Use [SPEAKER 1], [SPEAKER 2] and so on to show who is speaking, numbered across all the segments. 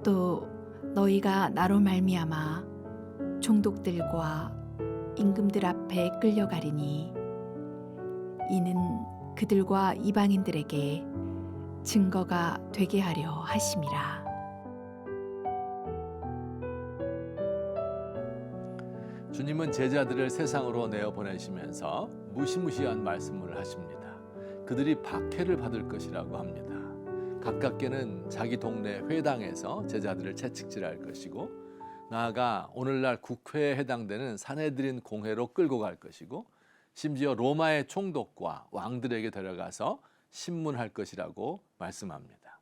[SPEAKER 1] 또 너희가 나로 말미암아 종독들과 임금들 앞에 끌려가리니 이는 그들과 이방인들에게 증거가 되게 하려 하심이라.
[SPEAKER 2] 주님은 제자들을 세상으로 내어 보내시면서 무시무시한 말씀을 하십니다. 그들이 박해를 받을 것이라고 합니다. 가깝게는 자기 동네 회당에서 제자들을 채찍질할 것이고, 나아가 오늘날 국회에 해당되는 사내들인 공회로 끌고 갈 것이고, 심지어 로마의 총독과 왕들에게 데려가서 신문할 것이라고 말씀합니다.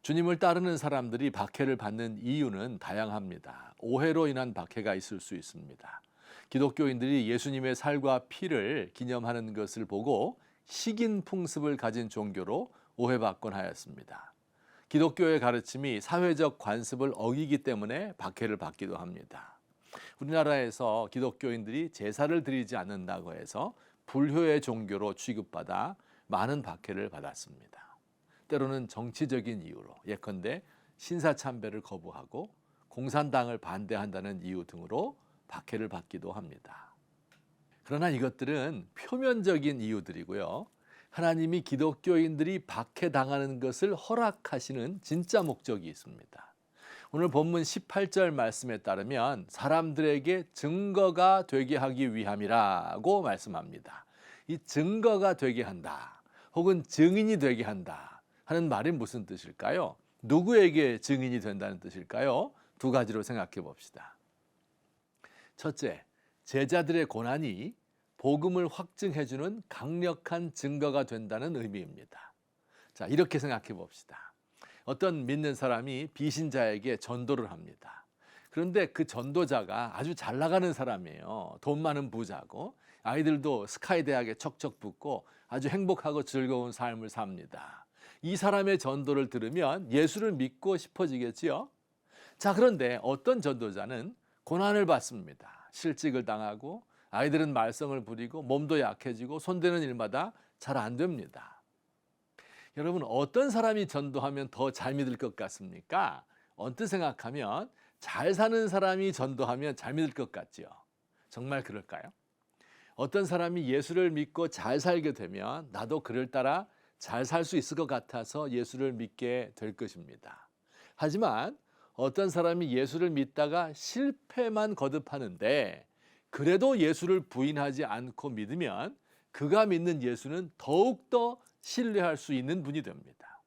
[SPEAKER 2] 주님을 따르는 사람들이 박해를 받는 이유는 다양합니다. 오해로 인한 박해가 있을 수 있습니다. 기독교인들이 예수님의 살과 피를 기념하는 것을 보고 식인 풍습을 가진 종교로 오해받곤 하였습니다. 기독교의 가르침이 사회적 관습을 어기기 때문에 박해를 받기도 합니다. 우리나라에서 기독교인들이 제사를 드리지 않는다고 해서 불효의 종교로 취급받아 많은 박해를 받았습니다. 때로는 정치적인 이유로, 예컨대 신사참배를 거부하고 공산당을 반대한다는 이유 등으로 박해를 받기도 합니다. 그러나 이것들은 표면적인 이유들이고요. 하나님이 기독교인들이 박해당하는 것을 허락하시는 진짜 목적이 있습니다. 오늘 본문 18절 말씀에 따르면 사람들에게 증거가 되게 하기 위함이라고 말씀합니다. 이 증거가 되게 한다, 혹은 증인이 되게 한다 하는 말이 무슨 뜻일까요? 누구에게 증인이 된다는 뜻일까요? 두 가지로 생각해 봅시다. 첫째, 제자들의 고난이 복음을 확증해주는 강력한 증거가 된다는 의미입니다. 자, 이렇게 생각해 봅시다. 어떤 믿는 사람이 비신자에게 전도를 합니다. 그런데 그 전도자가 아주 잘 나가는 사람이에요. 돈 많은 부자고, 아이들도 스카이 대학에 척척 붙고 아주 행복하고 즐거운 삶을 삽니다. 이 사람의 전도를 들으면 예수를 믿고 싶어지겠지요? 자, 그런데 어떤 전도자는 고난을 받습니다. 실직을 당하고 아이들은 말썽을 부리고 몸도 약해지고 손대는 일마다 잘 안 됩니다. 여러분, 어떤 사람이 전도하면 더 잘 믿을 것 같습니까? 언뜻 생각하면 잘 사는 사람이 전도하면 잘 믿을 것 같지요. 정말 그럴까요? 어떤 사람이 예수를 믿고 잘 살게 되면 나도 그를 따라 잘 살 수 있을 것 같아서 예수를 믿게 될 것입니다. 하지만 어떤 사람이 예수를 믿다가 실패만 거듭하는데 그래도 예수를 부인하지 않고 믿으면 그가 믿는 예수는 더욱더 신뢰할 수 있는 분이 됩니다.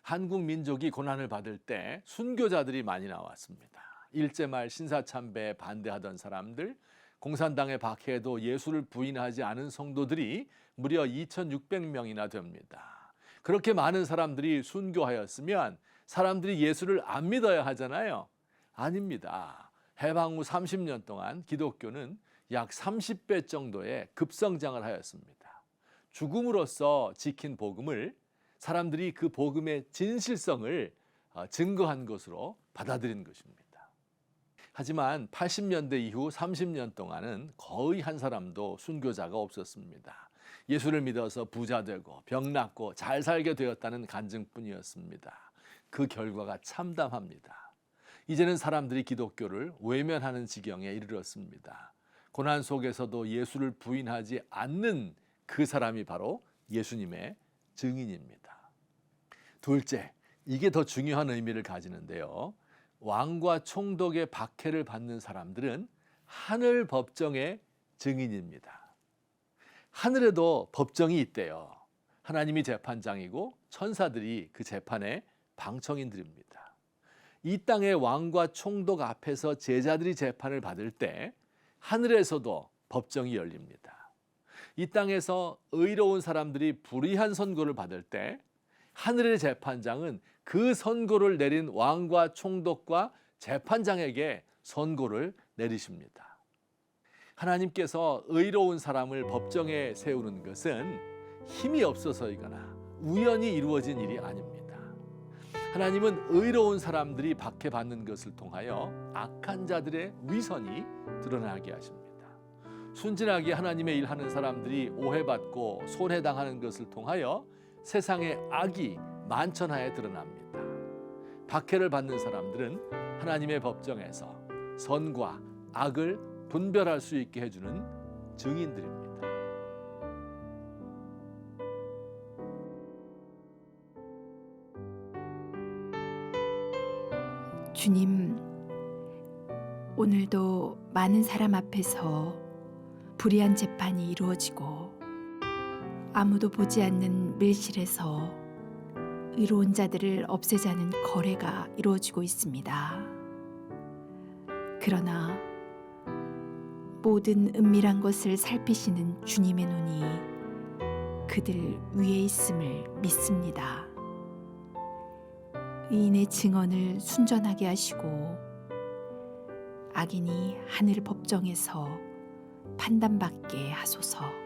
[SPEAKER 2] 한국 민족이 고난을 받을 때 순교자들이 많이 나왔습니다. 일제말 신사참배에 반대하던 사람들, 공산당의 박해에도 예수를 부인하지 않은 성도들이 무려 2,600명이나 됩니다. 그렇게 많은 사람들이 순교하였으면 사람들이 예수를 안 믿어야 하잖아요. 아닙니다. 해방 후 30년 동안 기독교는 약 30배 정도의 급성장을 하였습니다. 죽음으로써 지킨 복음을 사람들이 그 복음의 진실성을 증거한 것으로 받아들인 것입니다. 하지만 80년대 이후 30년 동안은 거의 한 사람도 순교자가 없었습니다. 예수를 믿어서 부자 되고 병 낫고 잘 살게 되었다는 간증뿐이었습니다. 그 결과가 참담합니다. 이제는 사람들이 기독교를 외면하는 지경에 이르렀습니다. 고난 속에서도 예수를 부인하지 않는 그 사람이 바로 예수님의 증인입니다. 둘째, 이게 더 중요한 의미를 가지는데요. 왕과 총독의 박해를 받는 사람들은 하늘 법정의 증인입니다. 하늘에도 법정이 있대요. 하나님이 재판장이고 천사들이 그 재판의 방청인들입니다. 이 땅의 왕과 총독 앞에서 제자들이 재판을 받을 때 하늘에서도 법정이 열립니다. 이 땅에서 의로운 사람들이 불의한 선고를 받을 때 하늘의 재판장은 그 선고를 내린 왕과 총독과 재판장에게 선고를 내리십니다. 하나님께서 의로운 사람을 법정에 세우는 것은 힘이 없어서이거나 우연히 이루어진 일이 아닙니다. 하나님은 의로운 사람들이 박해받는 것을 통하여 악한 자들의 위선이 드러나게 하십니다. 순진하게 하나님의 일하는 사람들이 오해받고 손해당하는 것을 통하여 세상의 악이 만천하에 드러납니다. 박해를 받는 사람들은 하나님의 법정에서 선과 악을 분별할 수 있게 해주는 증인들입니다.
[SPEAKER 1] 주님, 오늘도 많은 사람 앞에서 불의한 재판이 이루어지고 아무도 보지 않는 밀실에서 의로운 자들을 없애자는 거래가 이루어지고 있습니다. 그러나 모든 은밀한 것을 살피시는 주님의 눈이 그들 위에 있음을 믿습니다. 의인의 증언을 순전하게 하시고 악인이 하늘 법정에서 판단받게 하소서.